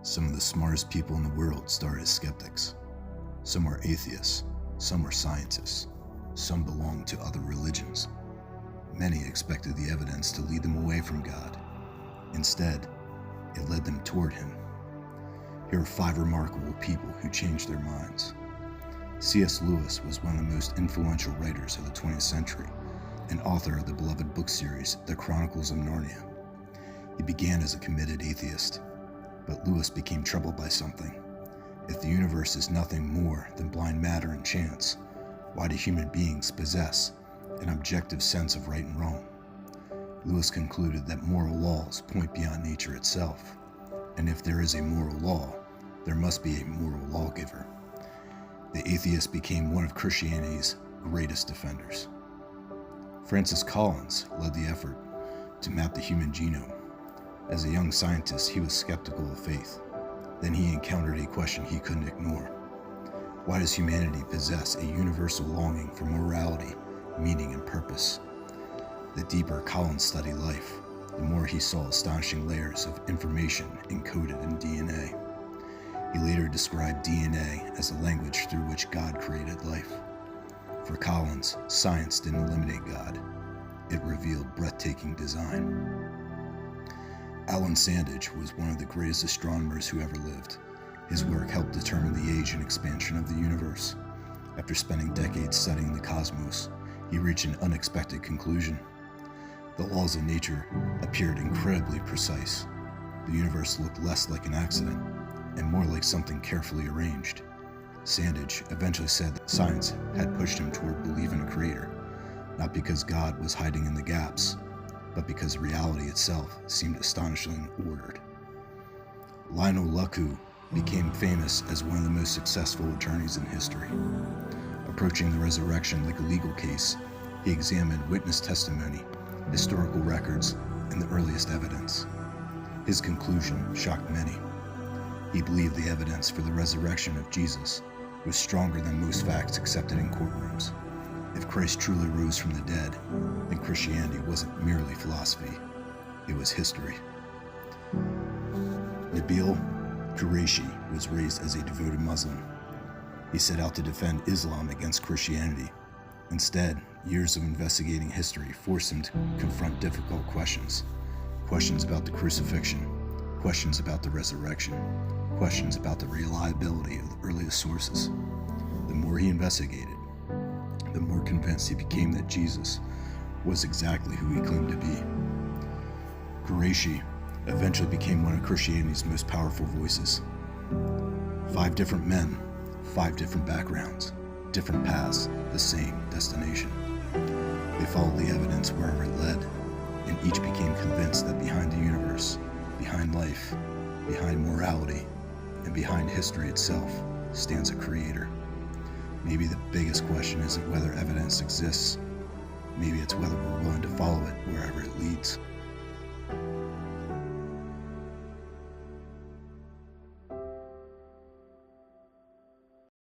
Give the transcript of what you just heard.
Some of the smartest people in the world started as skeptics. Some were atheists, some were scientists, some belonged to other religions. Many expected the evidence to lead them away from God. Instead, it led them toward Him. Here are 5 remarkable people who changed their minds. C.S. Lewis was one of the most influential writers of the 20th century and author of the beloved book series, The Chronicles of Narnia. He began as a committed atheist, but Lewis became troubled by something. If the universe is nothing more than blind matter and chance, why do human beings possess an objective sense of right and wrong? Lewis concluded that moral laws point beyond nature itself, and if there is a moral law, there must be a moral lawgiver. The atheist became one of Christianity's greatest defenders. Francis Collins led the effort to map the human genome. As a young scientist, he was skeptical of faith. Then he encountered a question he couldn't ignore. Why does humanity possess a universal longing for morality, meaning, and purpose? The deeper Collins studied life, the more he saw astonishing layers of information encoded in DNA. He later described DNA as the language through which God created life. For Collins, science didn't eliminate God. It revealed breathtaking design. Allan Sandage was one of the greatest astronomers who ever lived. His work helped determine the age and expansion of the universe. After spending decades studying the cosmos, he reached an unexpected conclusion. The laws of nature appeared incredibly precise. The universe looked less like an accident and more like something carefully arranged. Sandage eventually said that science had pushed him toward believing a creator, not because God was hiding in the gaps, but because reality itself seemed astonishingly ordered. Lionel Luckhoo became famous as one of the most successful attorneys in history. Approaching the resurrection like a legal case, he examined witness testimony, historical records, and the earliest evidence. His conclusion shocked many. He believed the evidence for the resurrection of Jesus was stronger than most facts accepted in courtrooms. If Christ truly rose from the dead, then Christianity wasn't merely philosophy, it was history. Nabeel Qureshi was raised as a devoted Muslim. He set out to defend Islam against Christianity. Instead, years of investigating history forced him to confront difficult questions. Questions about the crucifixion, questions about the resurrection, questions about the reliability of the earliest sources. The more he investigated, the more convinced he became that Jesus was exactly who he claimed to be. Qureshi eventually became one of Christianity's most powerful voices. 5 different men, 5 different backgrounds, different paths, the same destination. They followed the evidence wherever it led, and each became convinced that behind the universe, behind life, behind morality, and behind history itself stands a creator. Maybe the biggest question isn't whether evidence exists. Maybe it's whether we're willing to follow it